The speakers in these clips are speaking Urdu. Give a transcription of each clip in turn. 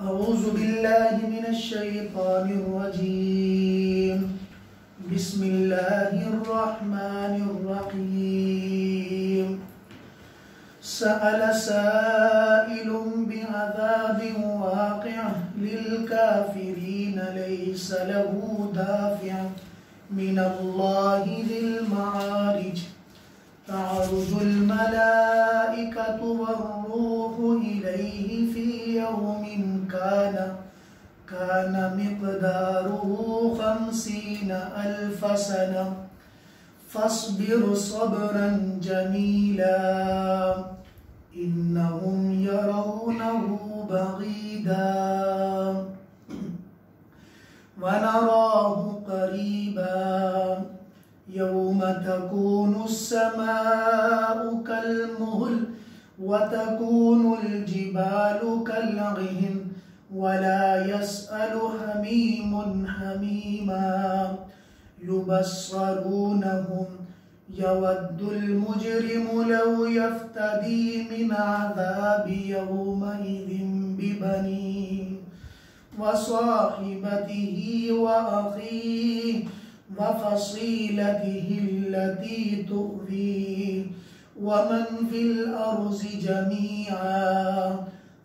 أعوذ بالله من الشيطان الرجيم بسم الله الرحمن الرحيم سأل سائل بعذاب واقع للكافرين ليس له دافع من الله ذي المعارج تعرج الملائكة والروح إليه في يوم كان مقداره 50,000 سنة فاصبر صبرا جميلا إنهم يرونه بعيدا ونراه قريبا يوم تكون السماء كالمهل وتكون الجبال كالعهن ولا يسأل حميم حميما يبصرونهم يود المجرم لو يفتدي من عذاب يومئذ ببنيه وصاحبته وأخيه وفصيلته التي تؤذيه ومن في الأرض جميعا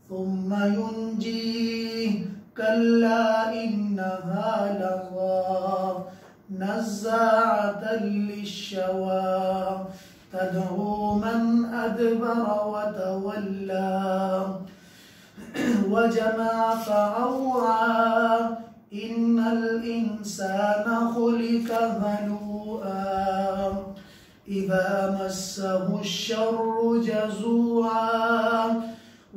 ثم ينجيه كلا إنها لظى نزاعة للشوى تدعو من أدبر وتولى وجمع فأوعى إن الإنسان خلق هلوعا إذا مسه الشر جزوعا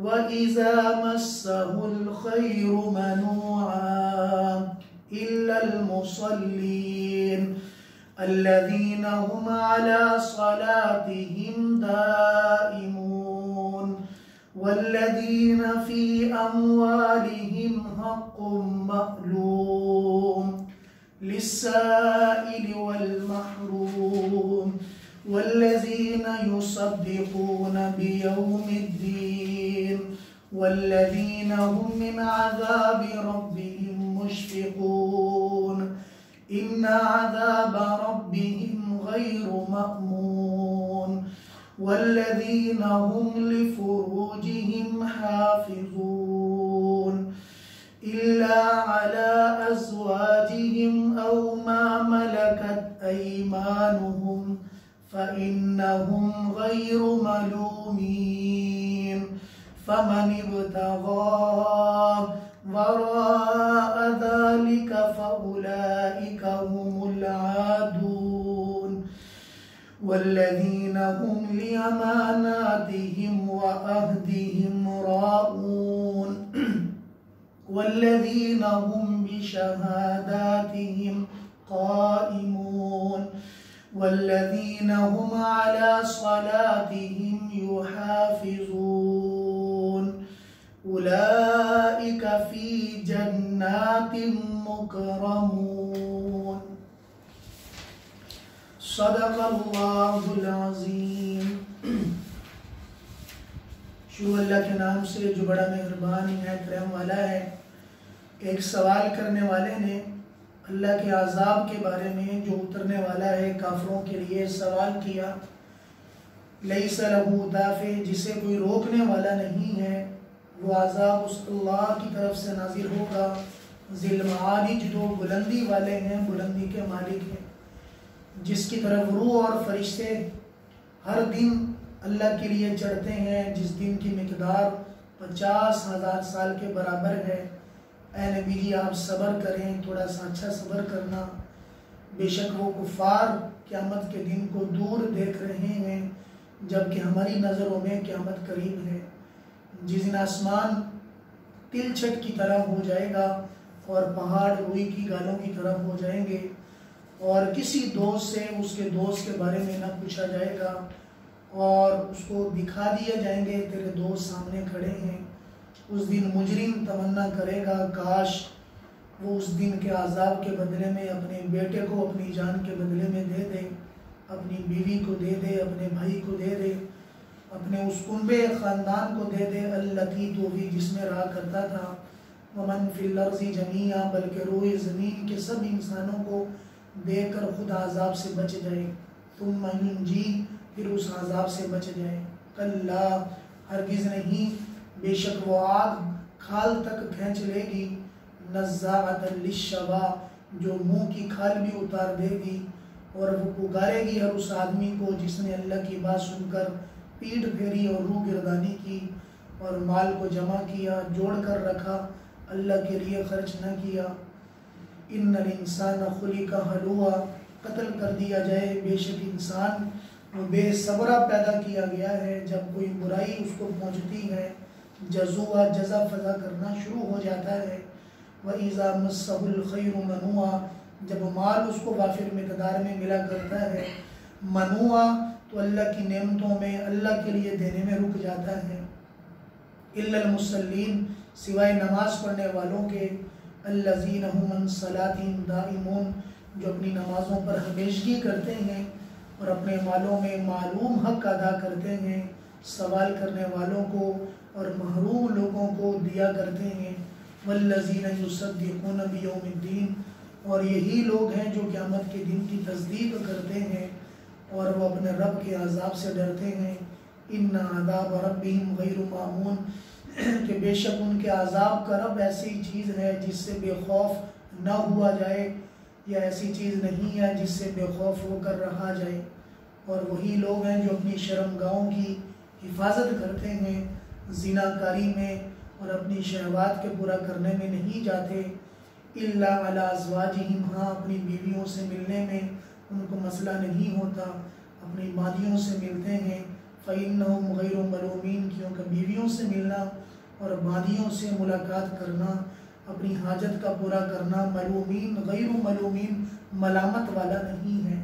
وإذا مسه الخير منوعا إلا المصلين الذين هم على صلاتهم دائمون والذين في أموالهم حق معلوم للسائل والمحروم والذين يصدقون بيوم الدين والذين هم من عذاب ربهم مشفقون إن عذاب ربهم غير مأمون والذين هم لفروجهم حافظون إلا على أزواجهم أو ما ملكت أيمانهم فإنهم غير ملومين فمن ابتغى وراء ذلك فأولئك هم العادون والذين هم لأماناتهم وعهدهم راعون والذين هم بشهاداتهم قائمون والذين هم على صلاتهم يحافظون أولئك في جنات مكرمون صدق الله العظیم۔ شروع اللہ کے نام سے جو بڑا مہربان ہے، کرم والا ہے۔ ایک سوال کرنے والے نے اللہ کے عذاب کے بارے میں جو اترنے والا ہے کافروں کے لیے سوال کیا، لیس لہ دافع، جسے کوئی روکنے والا نہیں ہے، وہ عذاب اس اللہ کی طرف سے نازل ہوگا، ذی المعارج، جو بلندی والے ہیں، بلندی کے مالک ہیں، جس کی طرف روح اور فرشتے ہر دن اللہ کے لیے چڑھتے ہیں، جس دن کی مقدار 50,000 سال کے برابر ہے۔ اے نبی جی آپ صبر کریں، تھوڑا سا اچھا صبر کرنا، بے شک وہ کفار قیامت کے دن کو دور دیکھ رہے ہیں جبکہ ہماری نظروں میں قیامت قریب ہے، جس دن آسمان تل چھٹ کی طرح ہو جائے گا اور پہاڑ روئی کی گالوں کی طرح ہو جائیں گے، اور کسی دوست سے اس کے دوست کے بارے میں نہ پوچھا جائے گا، اور اس کو دکھا دیے جائیں گے تیرے دوست سامنے کھڑے ہیں۔ اس دن مجرم تمنا کرے گا کاش وہ اس دن کے عذاب کے بدلے میں اپنے بیٹے کو اپنی جان کے بدلے میں دے دے، اپنی بیوی کو دے دے، اپنے بھائی کو دے دے، اپنے اس کنبے خاندان کو دے دے، التی توفی جس میں رہا کرتا تھا، ومن فی الارض جمیعا، بلکہ روئے زمین کے سب انسانوں کو دیکھ کر خود عذاب سے بچ جائے، ثم ینجی، پھر اس عذاب سے بچ جائے۔ کلا، ہرگز نہیں، بے شک وہ آگ کھال تک کھینچ لے گی، نزاعۃ للشوا، جو منہ کی کھال بھی اتار دے گی، اور وہ پکارے گی ہر اس آدمی کو جس نے اللہ کی بات سن کر پیٹھ پھیری اور روح گردانی کی اور مال کو جمع کیا، جوڑ کر رکھا، اللہ کے لیے خرچ نہ کیا۔ ان الانسان خلق ہلوعا، قتل کر دیا جائے، بے شک انسان وہ بے صبرہ پیدا کیا گیا ہے، جب کوئی برائی اس کو پہنچتی ہے جزوعا، جزا فضا کرنا شروع ہو جاتا ہے۔ وَإِذَا مَسَّهُ الْخَيْرُ مَنُوعًا، جب مال اس کو وافر مقدار میں ملا کرتا ہے، منوعا تو اللہ کی نعمتوں میں، اللہ کے لیے دینے میں رک جاتا ہے۔ إِلَّا الْمُصَلِّينَ، سوائے نماز پڑھنے والوں کے، الَّذِينَ هُمْ عَنْ صَلَاتِهِمْ دَائِمُونَ، جو اپنی نمازوں پر ہمیشگی کرتے ہیں اور اپنے مالوں میں معلوم حق ادا کرتے ہیں، سوال کرنے والوں کو اور محروم لوگوں کو دیا کرتے ہیں۔ وَالَّذِينَ يُصَدِّقُونَ بِيَوْمِ الدِّينِ، اور یہی لوگ ہیں جو قیامت کے دن کی تصدیق کرتے ہیں اور وہ اپنے رب کے عذاب سے ڈرتے ہیں۔ إِنَّ عَذَابَ رَبِّهِمْ غَيْرُ مَأْمُونٍ، کہ بے شک ان کے عذاب کا رب ایسی چیز ہے جس سے بے خوف نہ ہوا جائے، یا ایسی چیز نہیں ہے جس سے بے خوف ہو کر رہا جائے۔ اور وہی لوگ ہیں جو اپنی شرمگاہوں کی حفاظت کرتے ہیں، زنا کاری میں اور اپنی شہوات کے پورا کرنے میں نہیں جاتے۔ إِلَّا عَلَىٰ أَزْوَاجِهِمْ، ہاں اپنی بیویوں سے ملنے میں ان کو مسئلہ نہیں ہوتا، اپنی مادیوں سے ملتے ہیں۔ فَإِنَّهُمْ غَيْرُ مَلُومِينَ، کیونکہ بیویوں سے ملنا اور مادیوں سے ملاقات کرنا، اپنی حاجت کا پورا کرنا، ملومین غیر ملومین، ملامت والا نہیں ہے۔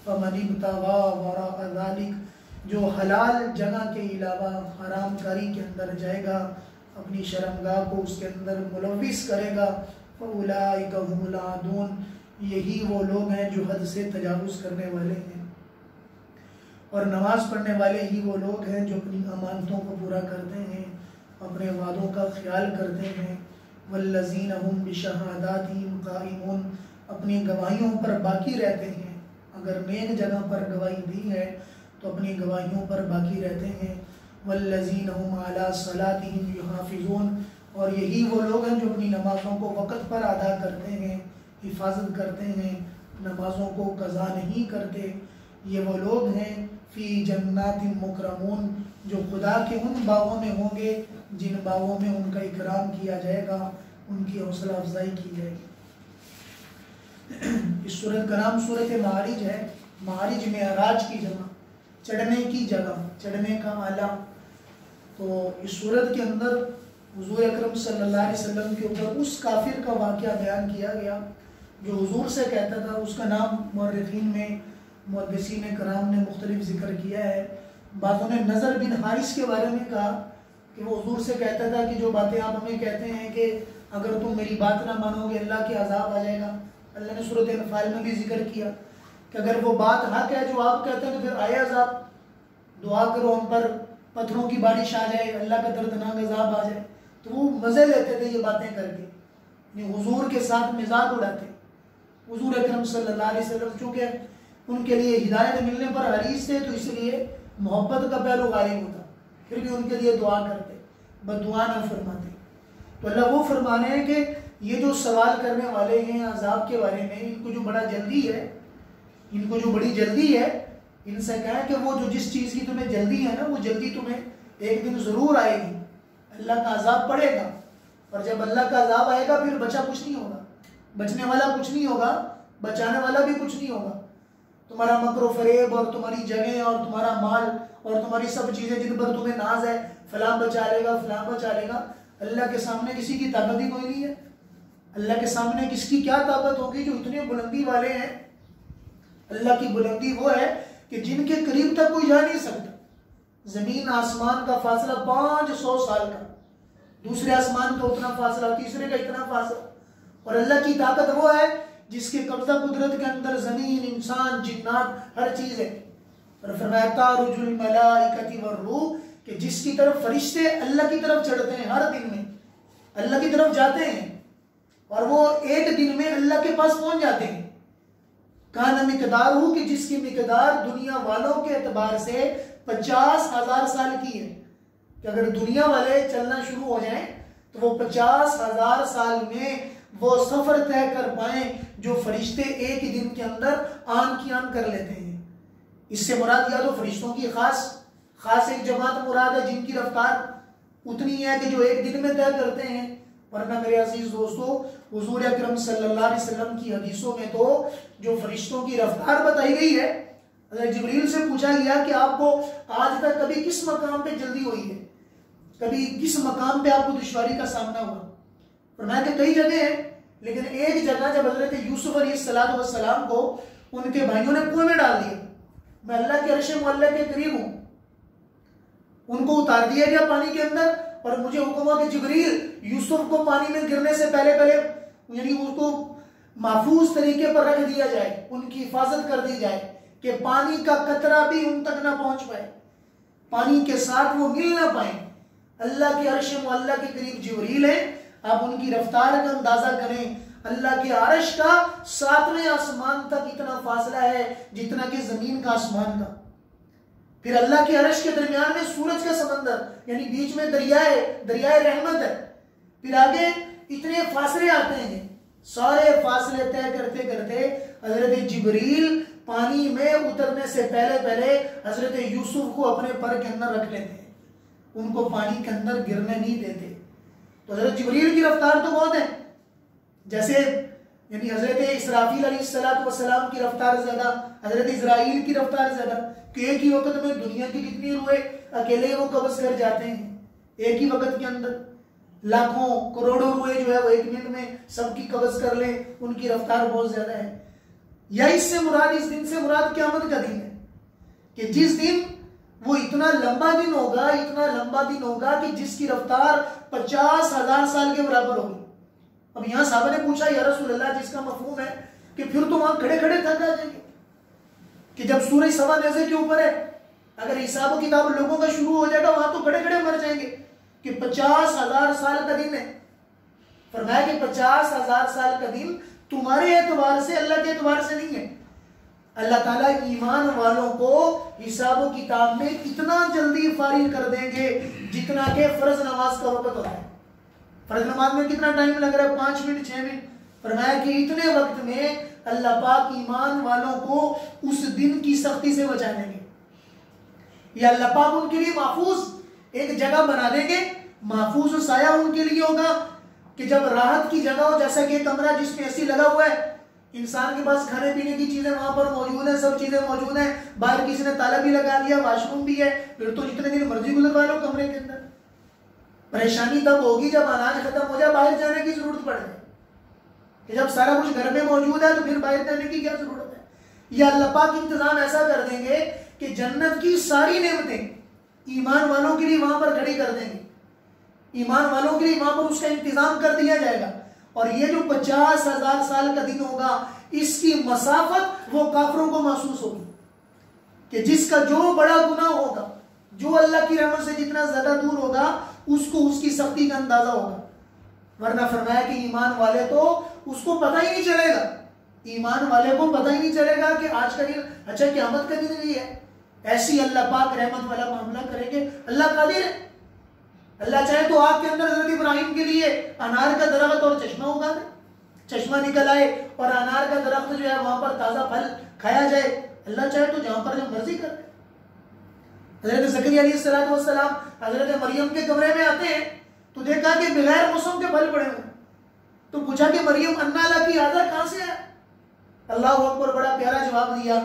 فَمَنِ ابْتَغَىٰ وَرَاءَ ذَلِكَ، جو حلال جگہ کے علاوہ حرام کاری کے اندر جائے گا، اپنی شرمگاہ کو اس کے اندر ملوث کرے گا، فَأُولَٰئِكَ هُمُ الْعَادُونَ، یہی وہ لوگ ہیں جو حد سے تجاوز کرنے والے ہیں۔ اور نماز پڑھنے والے ہی وہ لوگ ہیں جو اپنی امانتوں کو پورا کرتے ہیں، اپنے وعدوں کا خیال کرتے ہیں۔ وَالَّذِينَ هُمْ بِشَهَادَاتِهِمْ قَائِمُونَ، اپنی گواہیوں پر باقی رہتے ہیں، اگر نیک جگہ پر گواہی دی ہے تو اپنی گواہیوں پر باقی رہتے ہیں۔ وَالَّذِينَ هُمْ عَلَىٰ صَلَاتِهِمْ يُحَافِظُونَ، اور یہی وہ لوگ ہیں جو اپنی نمازوں کو وقت پر ادا کرتے ہیں، حفاظت کرتے ہیں، نمازوں کو قضا نہیں کرتے۔ یہ وہ لوگ ہیں فی جنات مکرمون، جو خدا کے ان باغوں میں ہوں گے جن باغوں میں ان کا اکرام کیا جائے گا، ان کی حوصلہ افزائی کی جائے گی۔ اس سورت کا نام سورت معارج ہے۔ معارج معراج کی جگہ، چڑھنے کی جگہ، چڑھنے کا آلہ۔ تو اس سورت کے اندر حضور اکرم صلی اللہ علیہ وسلم کے اوپر اس کافر کا واقعہ بیان کیا گیا جو حضور سے کہتا تھا۔ اس کا نام مورخین میں، محدثین کرام نے مختلف ذکر کیا ہے۔ بعضوں نے نضر بن حارث کے بارے میں کہا کہ وہ حضور سے کہتا تھا کہ جو باتیں آپ ہمیں کہتے ہیں کہ اگر تم میری بات نہ مانو گے اللہ کے عذاب آ جائے گا۔ اللہ نے سورۃ انفال میں بھی ذکر کیا کہ اگر وہ بات حق ہے جو آپ کہتے ہیں تو پھر آئے عذاب، دعا کرو ہم پر پتھروں کی بارش آ جائے، اللہ کا دردناک عذاب آ جائے۔ تو وہ مزے لیتے تھے یہ باتیں کر کے، یعنی حضور کے ساتھ مزاق اڑاتے۔ حضور اکرم صلی اللہ علیہ وسلم چونکہ ان کے لیے ہدایت ملنے پر حریص تھے، تو اس لیے محبت کا پہلو غالب ہوتا، پھر بھی ان کے لیے دعا کرتے، بد دعا نہ فرماتے۔ تو اللہ وہ فرمانے ہیں کہ یہ جو سوال کرنے والے ہیں عذاب کے بارے میں، ان کو جو بڑا جلدی ہے، ان کو جو بڑی جلدی ہے، ان سے کہیں کہ وہ جو جس چیز کی تمہیں جلدی ہے نا، وہ جلدی تمہیں ایک دن ضرور آئے گی، اللہ کا عذاب پڑے گا، اور جب اللہ کا عذاب آئے گا پھر بچا کچھ نہیں ہوگا، بچنے والا کچھ نہیں ہوگا، بچانے والا بھی کچھ نہیں ہوگا۔ تمہارا مکر و فریب اور تمہاری جگہیں اور تمہارا مال اور تمہاری سب چیزیں جن پر تمہیں ناز ہے، فلاں بچا لے گا، فلاں بچا لے گا، اللہ کے سامنے کسی کی طاقت ہی کوئی نہیں ہے۔ اللہ کے سامنے کس کی کیا طاقت ہوگی جو اتنے بلندی والے ہیں؟ اللہ کی بلندی وہ ہے کہ جن کے قریب تک کوئی جا نہیں سکتا۔ زمین آسمان کا فاصلہ 500 سال کا، دوسرے آسمان کا اتنا فاصلہ، تیسرے کا اتنا فاصلہ، اور اللہ کی طاقت وہ ہے جس کے قبضہ قدرت کے اندر زمین، انسان، جنات، ہر چیز ہے۔ اور فرمایا تعرج الملائکۃ والروح، کہ جس کی طرف فرشتے اللہ کی طرف چڑھتے ہیں ہر دن میں، اللہ کی طرف جاتے ہیں اور وہ ایک دن میں اللہ کے پاس پہنچ جاتے ہیں. کانا مقدار ہو کہ جس کی مقدار دنیا والوں کے اعتبار سے 50,000 سال کی ہے. کہ اگر دنیا والے چلنا شروع ہو جائیں تو وہ 50,000 سال میں وہ سفر طے کر پائیں جو فرشتے ایک ہی دن کے اندر آن کی آن کر لیتے ہیں. اس سے مراد یا تو فرشتوں کی خاص ایک جماعت مراد ہے جن کی رفتار اتنی ہے کہ جو ایک دن میں طے کرتے ہیں. ورنہ میرے عزیز دوستو حضور اکرم صلی اللہ علیہ وسلم کی حدیثوں میں تو جو فرشتوں کی رفتار بتائی گئی ہے، حضرت جبریل سے پوچھا گیا کہ آپ کو آج تک کبھی کس مقام پہ جلدی ہوئی ہے، کبھی کس مقام پہ آپ کو دشواری کا سامنا ہوا؟ فرمایا کہ کئی جگہ ہیں، لیکن ایک جگہ جب حضرت یوسف علیہ السلام کو ان کے بھائیوں نے کنویں میں ڈال دیا، میں اللہ کے عرش معلیٰ کے قریب ہوں، ان کو اتار دیا گیا پانی کے اندر اور مجھے حکم ہوا کہ جبریل یوسف کو پانی میں گرنے سے پہلے یعنی اس کو محفوظ طریقے پر رکھ دیا جائے، ان کی حفاظت کر دی جائے کہ پانی کا قطرہ بھی ان تک نہ پہنچ پائے، پانی کے ساتھ وہ مل نہ پائیں. اللہ کے عرش معلیٰ کے قریب جبریل ہیں. آپ ان کی رفتار کا اندازہ کریں، اللہ کے عرش کا 7ویں آسمان تک اتنا فاصلہ ہے جتنا کہ زمین کا آسمان کا. پھر اللہ کے عرش کے درمیان میں سورج کا سمندر یعنی بیچ میں دریائے رحمت ہے. پھر آگے اتنے فاصلے آتے ہیں، سارے فاصلے طے کرتے کرتے حضرت جبریل پانی میں اترنے سے پہلے حضرت یوسف کو اپنے پر کے اندر رکھ لیتے ہیں، ان کو پانی کے اندر گرنے نہیں دیتے. تو حضرت جبریل کی رفتار تو بہت ہے، جیسے یعنی حضرت اسرافیل علیہ السلام کی رفتار زیادہ، حضرت اسرائیل کی رفتار زیادہ کہ ایک ہی وقت میں دنیا کی جتنی روحیں اکیلے وہ قبض کر جاتے ہیں، ایک ہی وقت کے اندر لاکھوں کروڑوں روحیں جو ہے وہ ایک منٹ میں سب کی قبض کر لیں، ان کی رفتار بہت زیادہ ہے. یا اس دن سے مراد قیامت کا دن ہے کہ جس دن وہ اتنا لمبا دن ہوگا کہ جس کی رفتار 50,000 سال کے برابر ہوگی. اب یہاں صحابہ نے پوچھا یا رسول اللہ، جس کا مفہوم ہے کہ پھر تو وہاں کھڑے کھڑے تھک جائیں گے کہ جب سورج سوا نیزے کے اوپر ہے، اگر حساب و کتاب لوگوں کا شروع ہو جائے گا وہاں تو کھڑے کھڑے مر جائیں گے کہ 50,000 سال کا دن ہے. فرمایا کہ 50,000 سال کا دن تمہارے اعتبار سے اللہ کے اعتبار سے نہیں ہے. اللہ تعالیٰ ایمان والوں کو حساب و کتاب میں اتنا جلدی فارغ کر دیں گے جتنا کہ فرض نماز کا وقت ہوتا ہے. فرض نماز میں کتنا ٹائم لگ رہا ہے؟ 5 منٹ 6 منٹ. فرمایا کہ اتنے وقت میں اللہ پاک ایمان والوں کو اس دن کی سختی سے بچا دیں گے. یا اللہ پاک ان کے لیے محفوظ ایک جگہ بنا دیں گے، محفوظ سایہ ان کے لیے ہوگا کہ جب راحت کی جگہ ہو، جیسا کہ کمرہ جس میں اے سی لگا ہوا ہے، انسان کے پاس کھانے پینے کی چیزیں وہاں پر موجود ہیں، سب چیزیں موجود ہیں، باہر کسی نے تالا بھی لگا دیا، واش روم بھی ہے، پھر تو جتنے دن مرضی گزروا لو کمرے کے اندر. پریشانی تب ہوگی جب اناج ختم ہو جائے، باہر جانے کی ضرورت پڑ جائے کہ جب سارا کچھ گھر میں موجود ہے تو پھر باہر جانے کی کیا ضرورت ہے. یا اللہ پاک انتظام ایسا کر دیں گے کہ جنت کی ساری نعمتیں ایمان والوں کے لیے وہاں پر کھڑی کر دیں گے، ایمان والوں کے لیے وہاں پر اس کا انتظام کر دیا جائے گا. اور یہ جو 50,000 سال کا دن ہوگا، اس کی مسافت وہ کافروں کو محسوس ہوگی کہ جس کا جو بڑا گناہ ہوگا، جو اللہ کی رحمت سے جتنا زیادہ دور ہوگا، اس کو اس کی سختی کا اندازہ ہوگا. ورنہ فرمایا کہ ایمان والے تو اس کو پتہ ہی نہیں چلے گا، ایمان والے کو پتہ ہی نہیں چلے گا کہ آج کا دن اچھا قیامت کا دن بھی ہے. ایسی اللہ پاک رحمت والا معاملہ کریں گے. اللہ قادر ہے، اللہ چاہے تو آگ کے اندر حضرت ابراہیم کے لیے انار کا درخت اور چشمہ اگا دے، چشمہ نکل آئے اور انار کا درخت جو ہے وہاں پر تازہ پھل کھایا جائے. اللہ چاہے تو جہاں پر جو مرضی کر دے. حضرت زکریا علیہ السلام حضرت مریم کے کمرے میں آتے ہیں تو دیکھا کہ بغیر موسم کے پھل پڑے ہوئے. تو پوچھا کہ مریم انا لکی ھذا کہاں سے آیا؟ اللہ اکبر، بڑا پیارا جواب دیا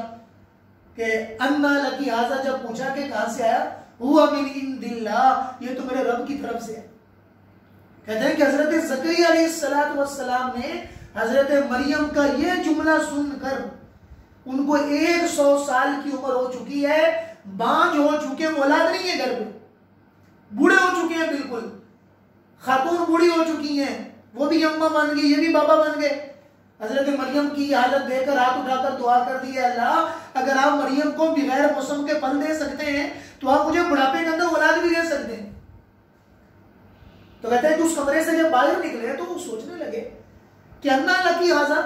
کہ انا لکی ھذا جب پوچھا کہ کہاں سے آیا، ہوا من عند اللہ، یہ تو میرے رب کی طرف سے ہے. کہتے ہیں کہ حضرت زکریا علیہ السلام نے حضرت مریم کا یہ جملہ سن کر، ان کو 100 سال کی عمر ہو چکی ہے، بانجھ ہو چکے، اولاد نہیں ہے گھر پہ، بوڑھے ہو چکے ہیں، بالکل خاتون بوڑھی ہو چکی ہیں، وہ بھی اماں بن گئی، یہ بھی بابا بن گئے. حضرت مریم کی حالت دیکھ کر ہاتھ اٹھا کر دعا کر دی، اللہ اگر آپ مریم کو بغیر موسم کے پھل دے سکتے ہیں تو آپ مجھے بڑھاپے کے اندر اولاد بھی دے سکتے ہیں. تو کہتے ہیں کہ اس کمرے سے جب باہر نکلے تو وہ سوچنے لگے کہ انا لکی حاضر،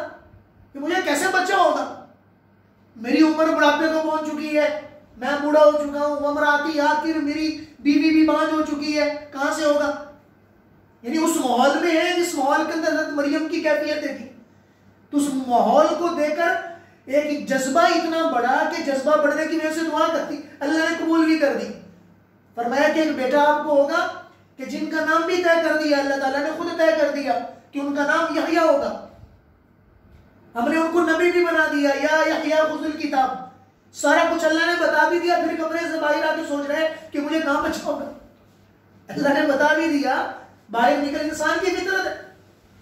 کہ مجھے کیسے بچہ ہوگا، میری عمر بڑھاپے کو پہنچ چکی ہے، میں بوڑھا ہو چکا ہوں، وامراتی آخر میری بیوی بھی بانجھ ہو چکی ہے، کہاں سے ہوگا؟ یعنی اس ماحول میں ہے جس ماحول کے اندر حضرت مریم کی کیفیتیں تھی، تو اس ماحول کو دیکھ کر ایک جذبہ اتنا بڑا کہ جذبہ بڑھنے کی وجہ سے دعا کرتی، اللہ نے قبول بھی کر دی۔ فرمایا کہ ایک بیٹا آپ کو ہوگا کہ جن کا نام بھی طے کر دیا، اللہ تعالیٰ نے خود طے کر دیا کہ ان کا نام یحییٰ ہوگا، ہم نے ان کو نبی بھی بنا دیا، یا یحییٰ خذ الکتاب، سارا کچھ اللہ نے بتا بھی دیا۔ پھر کمرے سے باہر آ کے سوچ رہے ہیں کہ مجھے کہاں بچہ ہوگا، اللہ نے بتا بھی دیا۔ باہر نکل، انسان کی فطرت ہے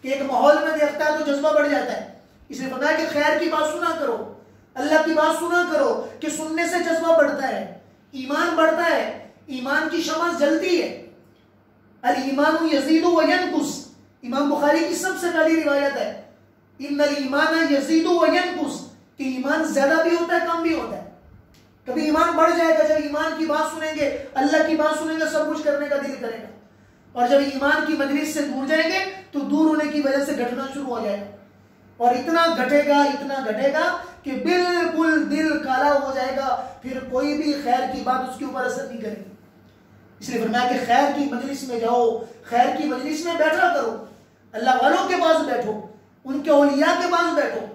کہ ایک ماحول میں دیکھتا ہے تو جذبہ بڑھ جاتا ہے، اس لیے فرمایا کہ خیر کی بات سنا کرو، اللہ کی بات سنا کرو، کہ سننے سے جذبہ بڑھتا ہے، ایمان بڑھتا ہے، ایمان کی شمع جلتی ہے۔ الایمان یزید و ینقص، امام بخاری کی سب سے پہلی روایت ہے، ان الایمان یزید و ینقص، کہ ایمان زیادہ بھی ہوتا ہے کم بھی ہوتا ہے۔ کبھی ایمان بڑھ جائے گا جب ایمان کی بات سنیں گے، اللہ کی بات سنیں گے، سب کچھ کرنے کا دل کرے گا، اور جب ایمان کی مجلس سے دور جائیں گے تو دور ہونے کی وجہ سے گھٹنا شروع ہو جائے گا، اور اتنا گھٹے گا کہ بالکل دل کالا ہو جائے گا، پھر کوئی بھی خیر کی بات اس کے اوپر اثر نہیں کرے گی۔ اس لیے فرمایا کہ خیر کی مجلس میں جاؤ، خیر کی مجلس میں بیٹھا کرو، اللہ والوں کے پاس بیٹھو، ان کے اولیاء کے پاس بیٹھو،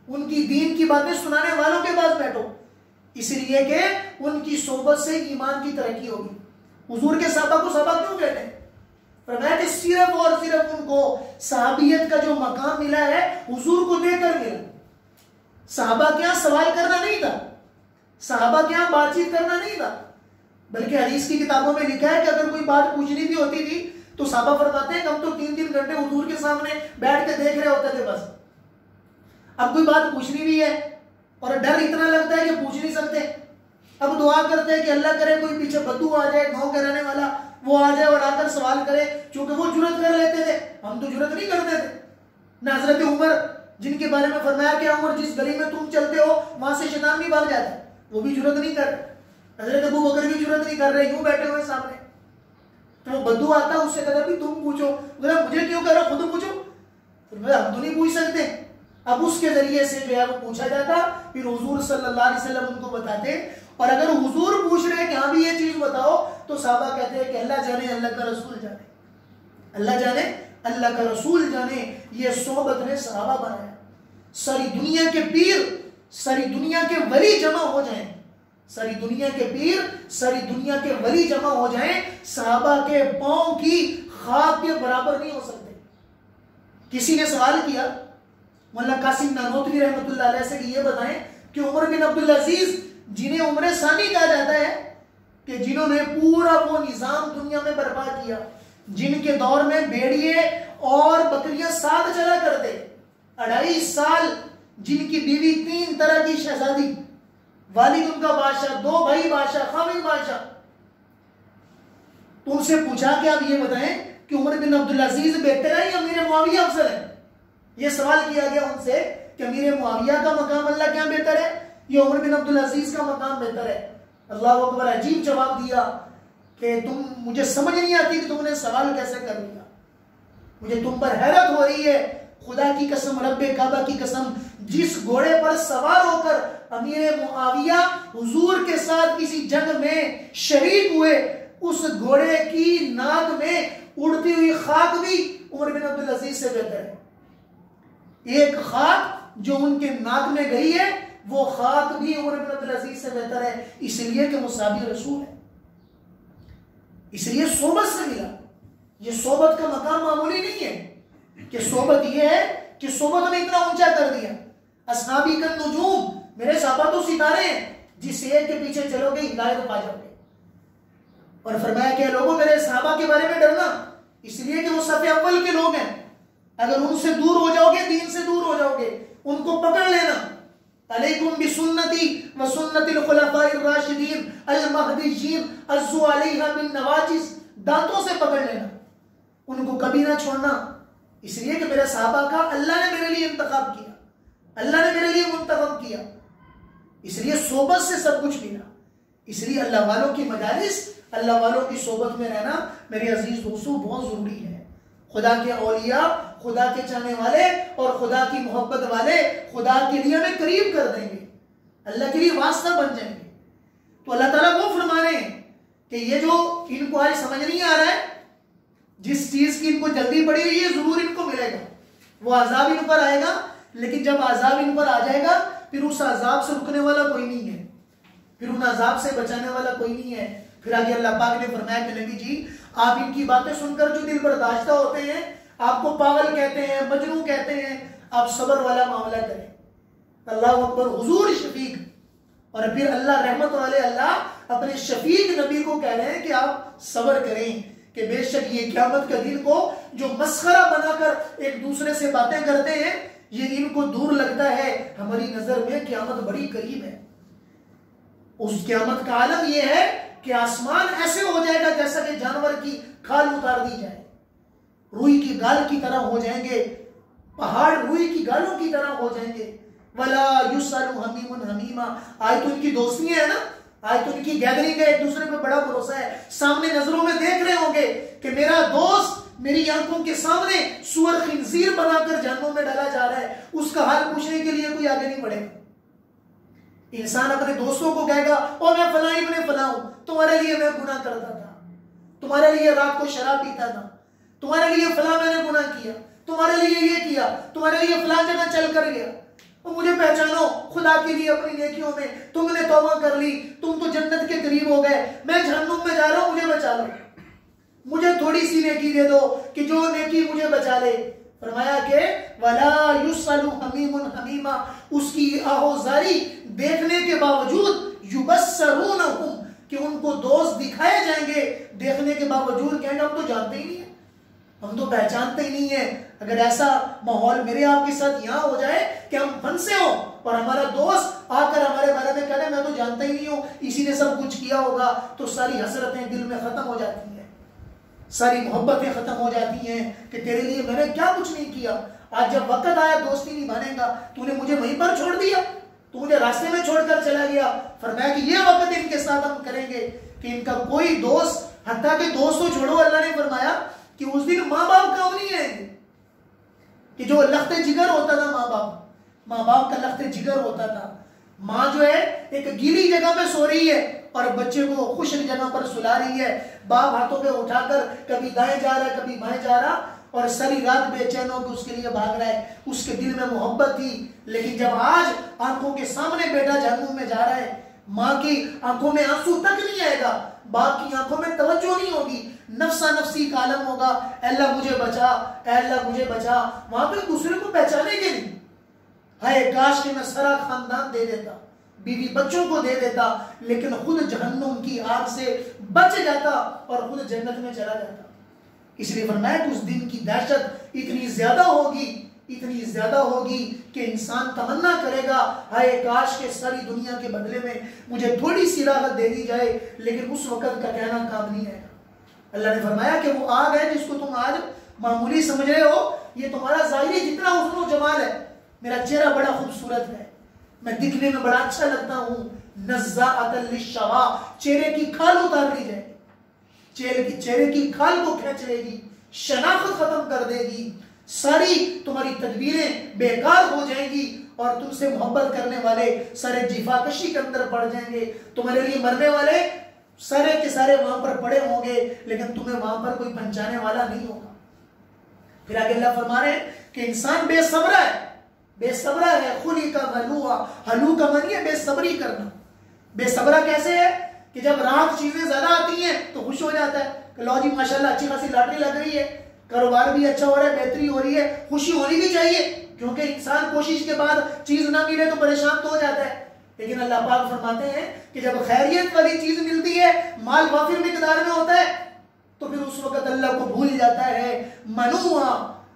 ان کی دین کی باتیں سنانے والوں کے پاس بیٹھو، اس لیے کہ ان کی صحبت سے ایمان کی ترقی ہوگی۔ حضور کے صحابہ کو صحابہ کیوں کہتے ہیں؟ فرمایا کہ صرف اور صرف ان کو صحابیت کا جو مقام ملا ہے حضور کو دے کر ملا۔ صحابہ کے یہاں سوال کرنا نہیں تھا، صحابہ کے یہاں بات چیت کرنا نہیں تھا، بلکہ حدیث کی کتابوں میں لکھا ہے کہ اگر کوئی بات پوچھنی بھی ہوتی تھی تو صحابہ فرماتے ہیں کہ ہم تو 3 گھنٹے حضور کے سامنے بیٹھ کے دیکھ رہے ہوتے تھے بس۔ اب کوئی بات پوچھنی بھی ہے اور ڈر اتنا لگتا ہے کہ پوچھ نہیں سکتے، اب دعا کرتے ہیں کہ اللہ کرے کوئی پیچھے بدو آ جائے، گاؤں کے رہنے والا وہ آ جائے اور آ کر سوال کرے، چونکہ وہ جرت کر لیتے تھے، ہم تو جرت نہیں کرتے تھے۔ نہ حضرت عمر جن کے بارے میں فرمایا کہ عمر جس گلی میں تم چلتے ہو وہاں سے شیطان بھی بھاگ جاتا ہے، وہ بھی جرت نہیں کر رہے۔ حضرت ابو بکر بھی جرت نہیں کر رہے، یوں بیٹھے ہوئے سامنے، تو وہ بدو آتا ہے، اس سے کہتا بھی تم پوچھو، مجھے کیوں کہہ رہا خود پوچھو، ہم تو نہیں پوچھ سکتے۔ اب اس کے ذریعے سے جو ہے وہ پوچھا جاتا، پھر حضور صلی اللہ علیہ وسلم ان کو بتاتے، اور اگر حضور پوچھ رہے ہیں کہ ہاں بھی یہ چیز بتاؤ تو صحابہ کہتے ہیں کہ اللہ جانے، اللہ کا رسول جانے، اللہ جانے، اللہ کا رسول جانے۔ یہ صحبت نے صحابہ بنایا۔ ساری دنیا کے پیر، ساری دنیا کے ولی جمع ہو جائیں، ساری دنیا کے پیر، ساری دنیا کے ولی جمع ہو جائیں، صحابہ کے پاؤں کی خاک کے برابر نہیں ہو سکتے۔ کسی نے سوال کیا مولانا قاسم نانوتوی رحمۃ اللہ علیہ سے کہ یہ بتائیں کہ عمر بن عبدالعزیز جنہیں عمر ثانی کہا جاتا ہے، کہ جنہوں نے پورا وہ نظام دنیا میں برپا کیا، جن کے دور میں بھیڑیے اور بکریاں ساتھ چلا کرتے، 2.5 سال جن کی بیوی 3 طرح کی شہزادی، والد ان کا بادشاہ، 2 بھائی بادشاہ، خامد بادشاہ، تو ان سے پوچھا کہ آپ یہ بتائیں کہ عمر بن عبدالعزیز بہتر ہے یا امیر معاویہ افضل ہے؟ یہ سوال کیا گیا ان سے کہ امیر معاویہ کا مقام اللہ کیا بہتر ہے یا عمر بن عبدالعزیز کا مقام بہتر ہے؟ اللہ اکبر، عجیب جواب دیا کہ مجھے سمجھ نہیں آتی کہ تم نے سوال کیسے کر لیا، مجھے تم پر حیرت ہو رہی ہے، خدا کی قسم، رب کعبہ کی قسم، جس گھوڑے پر سوار ہو کر امیر معاویہ حضور کے ساتھ کسی جنگ میں شریک ہوئے، اس گھوڑے کی ناک میں اڑتی ہوئی خاک بھی عمر بن عبدالعزیز سے بہتر ہے۔ ایک خاک جو ان کے ناک میں گئی ہے وہ خاک بھی عمر بن عبدالعزیز سے بہتر ہے، اس لیے کہ وہ صحابی رسول ہے، اس لیے صحبت سے ملا۔ یہ صحبت کا مقام معمولی نہیں ہے کہ صحبت یہ ہے کہ صحبت نے اتنا اونچا کر دیا، اصحابی کالنجوم، میرے صحابہ تو ستارے ہیں، جس ایک کے پیچھے چلو گے ہدایت پا جاؤ گے۔ اور فرمایا کہ لوگوں میرے صحابہ کے بارے میں ڈرنا، اس لیے کہ وہ صف اول کے لوگ ہیں، اگر ان سے دور ہو جاؤ گے دین سے دور ہو جاؤ گے، ان کو پکڑ لینا۔ علیکم بسنتی وسنت الخلفاء الراشدین المہدیین عضوا علیہا بالنواجذ، دانتوں سے پکڑ لینا، ان کو کبھی نہ چھوڑنا، اس لیے کہ میرے صحابہ کا اللہ نے میرے لیے انتخاب کیا، اللہ نے میرے لیے منتخب کیا، اس لیے صحبت سے سب کچھ ملا۔ اس لیے اللہ والوں کی مجالس اللہ والوں کی صحبت میں رہنا میرے عزیز دوستوں بہت ضروری ہے۔ خدا کے اولیاء، خدا کے چاہنے والے اور خدا کی محبت والے خدا کے لیے ہمیں قریب کر دیں گے، اللہ کے لیے واسطہ بن جائیں گے۔ تو اللہ تعالیٰ وہ فرما رہے ہیں کہ یہ جو ان کو آج سمجھ نہیں آ رہا ہے، جس چیز کی ان کو جلدی پڑی ہوئی ہے ضرور ان کو ملے گا، وہ عذاب ان پر آئے گا، لیکن جب عذاب ان پر آ جائے گا پھر اس عذاب سے رکنے والا کوئی نہیں ہے، پھر ان عذاب سے بچانے والا کوئی نہیں ہے۔ پھر آگے اللہ پاک نے فرمایا کہ نبی جی آپ ان کی باتیں سن کر جو دل برداشتہ ہوتے ہیں، آپ کو پاگل کہتے ہیں، مجنون کہتے ہیں، آپ صبر والا معاملہ کریں۔ اللہ اکبر، حضور شفیق، اور پھر اللہ رحمت والے اللہ اپنے شفیق نبی کو کہہ رہے ہیں کہ آپ صبر کریں، کہ بے شک یہ قیامت کا دن کو جو مسخرہ بنا کر ایک دوسرے سے باتیں کرتے ہیں، یہ ان کو دور لگتا ہے، ہماری نظر میں قیامت بڑی قریب ہے۔ اس قیامت کا عالم یہ ہے کہ آسمان ایسے ہو جائے گا جیسا کہ جانور کی کھال اتار دی جائے، روئی کی گال کی طرح ہو جائیں گے، پہاڑ روئی کی گالوں کی طرح ہو جائیں گے۔ وَلَا يُسْأَلُ حَمِيمٌ حَمِيمًا، آج تو ان کی دوستیاں ہیں نا، آج تو ان کی گیدرنگ ہے، ایک دوسرے پہ بڑا بھروسہ ہے، سامنے نظروں میں دیکھ رہے ہوں گے کہ میرا دوست میری آنکھوں کے سامنے سور خنزیر بنا کر جہنم میں ڈالا جا رہا ہے، اس کا حال پوچھنے کے لیے کوئی آگے نہیں بڑھے گا۔ انسان اپنے دوستوں کو کہے گا او میں فلاں ابن فلاں ہوں، تمہارے لیے میں گناہ کرتا تھا، تمہارے لیے رات کو شراب پیتا تھا، تمہارے لیے فلاں میں نے گناہ کیا، تمہارے لیے یہ کیا، تمہارے لیے فلاں جگہ چل کر گیا، اور مجھے پہچانو خدا کے لیے اپنی نیکیوں میں، تم نے توبہ کر لی، تم تو جنت کے قریب ہو گئے، میں جہنم میں جا رہا ہوں، مجھے بچا لو، مجھے تھوڑی سی نیکی دے دو کہ جو نیکی مجھے بچا لے۔ فرمایا کہ وَلَا يُسْأَلُ حَمِيمٌ حَمِيمًا، اس کی آہوزاری دیکھنے کے باوجود يُبَصَّرُونَهُمْ، کہ ان کو دوست دکھائے جائیں گے، دیکھنے کے باوجود کہیں گے ہم تو جانتے ہی نہیں ہیں، ہم تو پہچانتے ہی نہیں ہیں۔ اگر ایسا ماحول میرے آپ کے ساتھ یہاں ہو جائے کہ ہم پھنسے ہوں اور ہمارا دوست آ کر ہمارے بارے میں کہہ دے میں تو جانتا ہی نہیں ہوں، اسی نے سب کچھ کیا ہوگا، تو ساری حسرتیں دل میں ختم ہو جاتی ہیں، ساری محبتیں ختم ہو جاتی ہیں کہ تیرے لیے میں نے کیا کچھ نہیں کیا۔ آج جب وقت آیا دوستی نبھانے کا، تو نے مجھے وہیں پر چھوڑ دیا، تو مجھے راستے میں چھوڑ کر چلا گیا۔ فرمایا کہ یہ وقت ان کے ساتھ ہم کریں گے کہ ان کا کوئی دوست، حتیٰ کہ دوست کو چھوڑو، اللہ نے فرمایا کہ اس دن ماں باپ کام نہیں آئیں گے، کہ جو لخت جگر ہوتا تھا ماں باپ کا لخت جگر ہوتا تھا، ماں جو ہے ایک گیلی جگہ پہ سو رہی ہے اور بچے کو خشک جگہ پر سلا رہی ہے، باپ ہاتھوں پہ اٹھا کر کبھی دائیں جا رہا ہے کبھی بائیں جا رہا، اور ساری رات بے چین ہو کے اس کے لیے بھاگ رہا ہے۔ اس کے دل میں محبت تھی، لیکن جب آج آنکھوں کے سامنے بیٹا جہنم میں جا رہا ہے، ماں کی آنکھوں میں آنسو تک نہیں آئے گا، باپ کی آنکھوں میں توجہ نہیں ہوگی، نفسا نفسی کا عالم ہوگا، اے اللہ مجھے بچا، اے اللہ مجھے بچا، وہاں پہ دوسرے کو پہچانے گے نہیں۔ ہائے کاش کہ میں سارا خاندان دے دیتا، بیوی بچوں کو دے دیتا، لیکن خود جہنم کی آگ سے بچ جاتا اور خود جنت میں چلا جاتا۔ اس لیے فرمایا کہ اس دن کی دہشت اتنی زیادہ ہوگی کہ انسان تمنا کرے گا ہائے کاش کہ ساری دنیا کے بدلے میں مجھے تھوڑی سی راحت دے دی جائے، لیکن اس وقت کا کہنا کام نہیں آئے گا۔ اللہ نے فرمایا کہ وہ آگ ہے جس کو تم آج معمولی سمجھ رہے ہو، یہ تمہارا ظاہری جتنا حسن و جمال ہے، میرا چہرہ بڑا خوبصورت ہے، میں دکھنے میں بڑا اچھا لگتا ہوں، نزاعۃ للشوا، چہرے کی کھال اتار لی جائے گی، چہرے کی کھال کو کھینچ لے گی، شناخت ختم کر دے گی، ساری تمہاری تدبیریں بیکار ہو جائیں گی، اور تم سے محبت کرنے والے سارے جفا کشی کے اندر پڑ جائیں گے، تمہارے لیے مرنے والے سارے کے سارے وہاں پر پڑے ہوں گے، لیکن تمہیں وہاں پر کوئی پہنچانے والا نہیں ہوگا۔ پھر آگے اللہ فرما رہے ہیں کہ انسان بے صبرہ ہے، خلی کا ہلو کا معنی ہے بے صبری کرنا۔ بے صبرہ کیسے ہے کہ جب رات چیزیں زیادہ آتی ہیں تو خوش ہو جاتا ہے کہ لو جی ماشاءاللہ اچھی خاصی لاٹری لگ رہی ہے، کاروبار بھی اچھا ہو رہا ہے، بہتری ہو رہی ہے، خوشی ہونی بھی چاہیے، کیونکہ انسان کوشش کے بعد چیز نہ ملے تو پریشان تو ہو جاتا ہے۔ لیکن اللہ پاک فرماتے ہیں کہ جب خیریت والی چیز ملتی ہے، مال وافر مقدار میں ہوتا ہے، تو پھر اس وقت اللہ کو بھول جاتا ہے، منوعا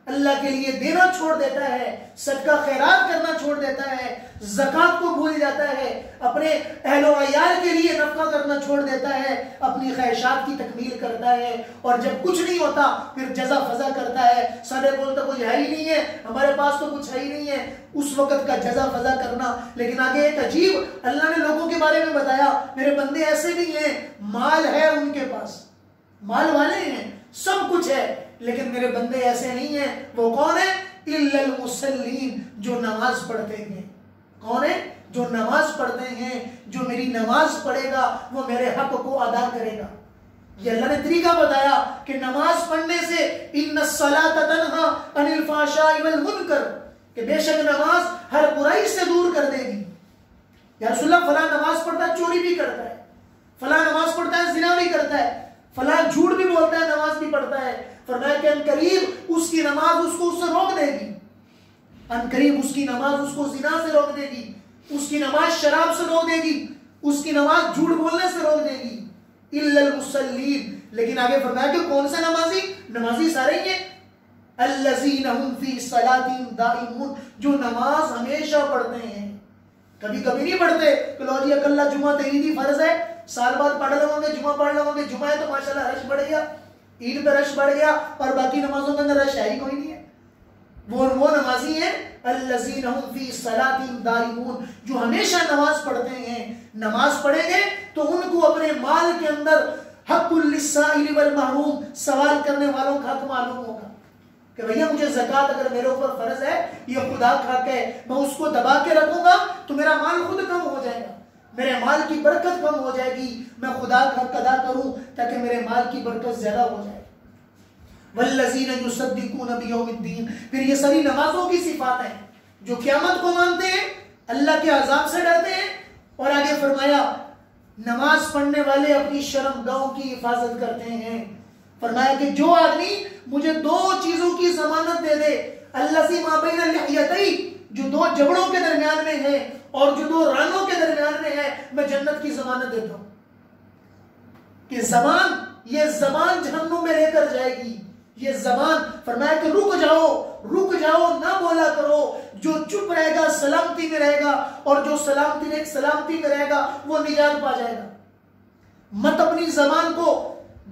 اللہ کے لیے دینا چھوڑ دیتا ہے، صدقہ خیرات کرنا چھوڑ دیتا ہے، زکوٰۃ کو بھول جاتا ہے، اپنے اہل و عیال کے لیے نفقہ کرنا چھوڑ دیتا ہے، اپنی خواہشات کی تکمیل کرتا ہے، اور جب کچھ نہیں ہوتا پھر جزا فضا کرتا ہے، سارے بولتا کوئی ہے ہی نہیں ہے، ہمارے پاس تو کچھ ہے ہی نہیں ہے، اس وقت کا جزا فضا کرنا۔ لیکن آگے ایک عجیب اللہ نے لوگوں کے بارے میں بتایا، میرے بندے ایسے نہیں ہیں، مال ہے ان کے پاس، مال والے ہیں، سب کچھ ہے، لیکن میرے بندے ایسے نہیں ہیں۔ وہ کون ہے؟ اِلَّا الْمُصَلِّينَ، جو نماز پڑھتے ہیں۔ کون ہے؟ جو نماز پڑھتے ہیں، جو میری نماز پڑھے گا وہ میرے حق کو ادا کرے گا۔ یہ اللہ نے طریقہ بتایا کہ نماز پڑھنے سے إِنَّ الصَّلَاةَ تَنْهَا عَنِ الْفَحْشَاءِ وَالْمُنكَرِ، کہ بے شک نماز ہر برائی سے دور کر دے گی۔ یا رسول اللہ فلاں نماز پڑھتا ہے چوری بھی کرتا ہے، فلاں نماز پڑھتا ہے زنا بھی کرتا ہے، فلاں جھوٹ بھی بولتا ہے، نماز بھی پڑھتا ہے، فرمایا کہ انقریب اس کی نماز اس کو اس سے روک دے گی، انقریب اس کی نماز اس کو زنا سے روک دے گی، اس کی نماز شراب سے روک دے گی، اس کی نماز جھوٹ بولنے سے روک دے گی۔ الا المصلین، لیکن آگے فرمایا کہ کون سے نمازی؟ نمازی سارے ہی ہیں، الذین هم فی صلاتهم دائمون، جو نماز ہمیشہ پڑھتے ہیں، کبھی کبھی نہیں پڑھتے کہ لو جی اکلا جمعہ تے عیدی فرض ہے، سال بعد پڑھ لوں گے، جمعہ پڑھ لوں گے، جمعہ ہے تو ماشاءاللہ رش بڑھ گیا، عید پہ رش بڑھ گیا، اور باقی نمازوں کے اندر رش ہے ہی کوئی نہیں ہے۔ وہ نمازی ہیں الذین هم فی صلاتهم دائمون، جو ہمیشہ نماز پڑھتے ہیں۔ نماز پڑھیں گے تو ان کو اپنے مال کے اندر حق للسائل والمحروم، سوال کرنے والوں کا حق معلوم ہوگا کہ بھیا مجھے زکوٰۃ اگر میرے اوپر فرض ہے، یہ خدا کا حق ہے، میں اس کو دبا کے رکھوں گا تو میرا مال خود کم ہو جائے گا، میرے مال کی برکت کم ہو جائے گی، میں خدا کا حق ادا کروں تاکہ میرے مال کی برکت زیادہ ہو جائے۔ والذین یصدقون بیوم الدین، پھر یہ ساری نمازوں کی صفات ہیں، جو قیامت کو مانتے ہیں، اللہ کے عذاب سے ڈرتے ہیں، اور آگے فرمایا نماز پڑھنے والے اپنی شرمگاہوں کی حفاظت کرتے ہیں۔ فرمایا کہ جو آدمی مجھے دو چیزوں کی ضمانت دے دے، الذی ما بین اللحیتین، جو دو جبڑوں کے درمیان میں ہے اور جو دو رانوں کے درمیان میں ہے، میں جنت کی ضمانت دیتا ہوں کہ زبان، یہ زبان جہنم میں لے کر جائے گی، یہ زبان، فرمایا کہ رک جاؤ نہ بولا کرو، جو چپ رہے گا سلامتی میں رہے گا، اور جو سلامتی میں رہے گا وہ نجات پا جائے گا۔ مت اپنی زبان کو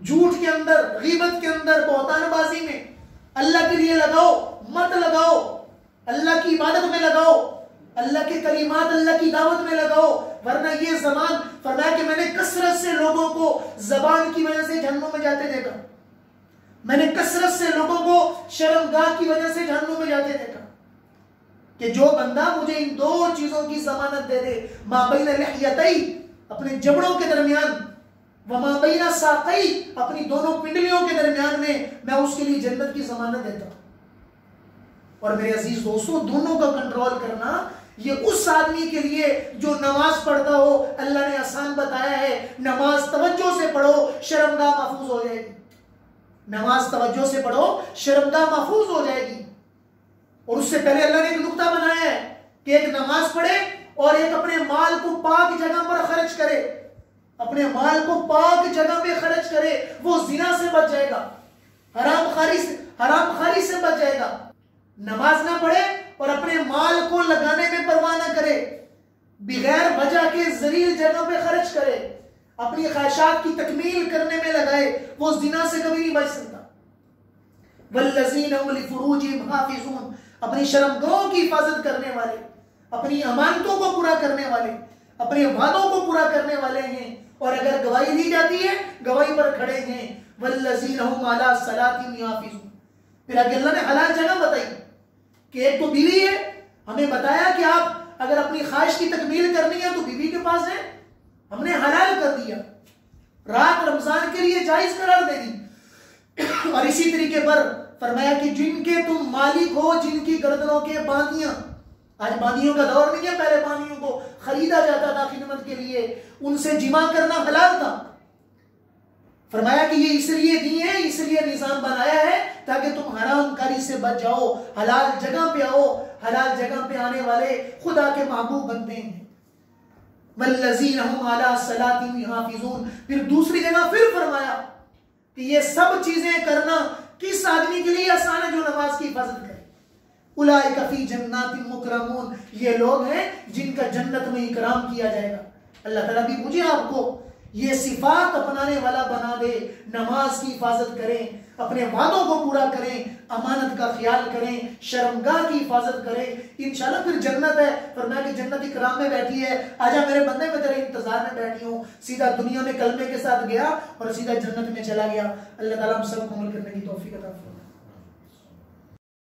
جھوٹ کے اندر، غیبت کے اندر، بہتان بازی میں اللہ کے لیے لگاؤ، مت لگاؤ، اللہ کی عبادت میں لگاؤ، اللہ کے کلمات، اللہ کی دعوت میں لگاؤ، ورنہ یہ زبان، فرمایا کہ میں نے کثرت سے لوگوں کو زبان کی وجہ سے جہنم میں جاتے دیکھا، میں نے کثرت سے لوگوں کو شرمگاہ کی وجہ سے جہنم میں جاتے دیکھا، کہ جو بندہ مجھے ان دو چیزوں کی ضمانت دے دے، ما بین لحیتین، اپنے جبڑوں کے درمیان، وما بین ساقی، اپنی دونوں پنڈلیوں کے درمیان میں اس کے لیے جنت کی ضمانت دیتا ہوں۔ اور میرے عزیز دوستو، دونوں کا کنٹرول کرنا یہ اس آدمی کے لیے جو نماز پڑھتا ہو، اللہ نے آسان بتایا ہے، نماز توجہ سے پڑھو، شرمگاہ محفوظ ہو جائے گی، نماز توجہ سے پڑھو، شرمگاہ محفوظ ہو جائے گی۔ اور اس سے پہلے اللہ نے ایک نقطہ بنایا ہے کہ ایک نماز پڑھے اور ایک اپنے مال کو پاک جگہ پر خرچ کرے، اپنے مال کو پاک جگہ پہ خرچ کرے، وہ زنا سے بچ جائے گا، حرام خاری سے بچ جائے گا۔ نماز نہ پڑھے اور اپنے مال کو لگانے میں پرواہ نہ کرے، بغیر وجہ کے ذلیل جگہ پہ خرچ کرے، اپنی خواہشات کی تکمیل کرنے میں لگائے، وہ زنا سے کبھی نہیں بچ سکتا۔ والذین هم لفروجہم حافظون، اپنی شرمگاہوں کی حفاظت کرنے والے، اپنی امانتوں کو پورا کرنے والے، اپنے وعدوں کو پورا کرنے والے ہیں، اور اگر گواہی دی جاتی ہے گواہی پر کھڑے ہیں۔ والذین هم علی صلاتہم یحافظون، پھر آگے اللہ نے حلال جگہ بتائی کہ ایک تو بیوی ہے، ہمیں بتایا کہ آپ اگر اپنی خواہش کی تکمیل کرنی ہے تو بیوی کے پاس ہے، ہم نے حلال کر دیا، رات رمضان کے لیے جائز قرار دے دی۔ اور اسی طریقے پر فرمایا کہ جن کے تم مالک ہو، جن کی گردنوں کے باندیاں، آج باندیوں کا دور نہیں ہے، پہلے باندیوں کو خریدا جاتا تھا خدمت کے لیے، ان سے جمع کرنا حلال تھا۔ فرمایا کہ یہ اس لیے دی ہے، اس لیے نظام بنایا ہے تاکہ تم حرام کاری سے بچ جاؤ، حلال جگہ پہ آؤ، حلال جگہ پہ آنے والے خدا کے محبوب بنتے ہیں۔ والذین هم علی صلاتہم یحافظون، پھر دوسری جگہ فرمایا کہ یہ سب چیزیں کرنا کس آدمی کے لیے آسان ہے جو نماز کی حفاظت اولئک فی جنات مکرمون، یہ لوگ ہیں جن کا جنت میں اکرام کیا جائے گا۔ اللہ تعالیٰ بھی مجھے آپ کو یہ صفات اپنانے والا بنا دے، نماز کی حفاظت کریں، اپنے وعدوں کو پورا کریں، امانت کا خیال کریں، شرمگاہ کی حفاظت کریں، انشاءاللہ پھر جنت ہے۔ فرمایا کہ جنت اکرام میں بیٹھی ہے، آجا میرے بندے میں تیرے انتظار میں بیٹھی ہوں۔ سیدھا دنیا میں کلمے کے ساتھ گیا اور سیدھا جنت میں چلا گیا۔ اللہ تعالیٰ ہم سب کو عمل کرنے کی توفیق عطا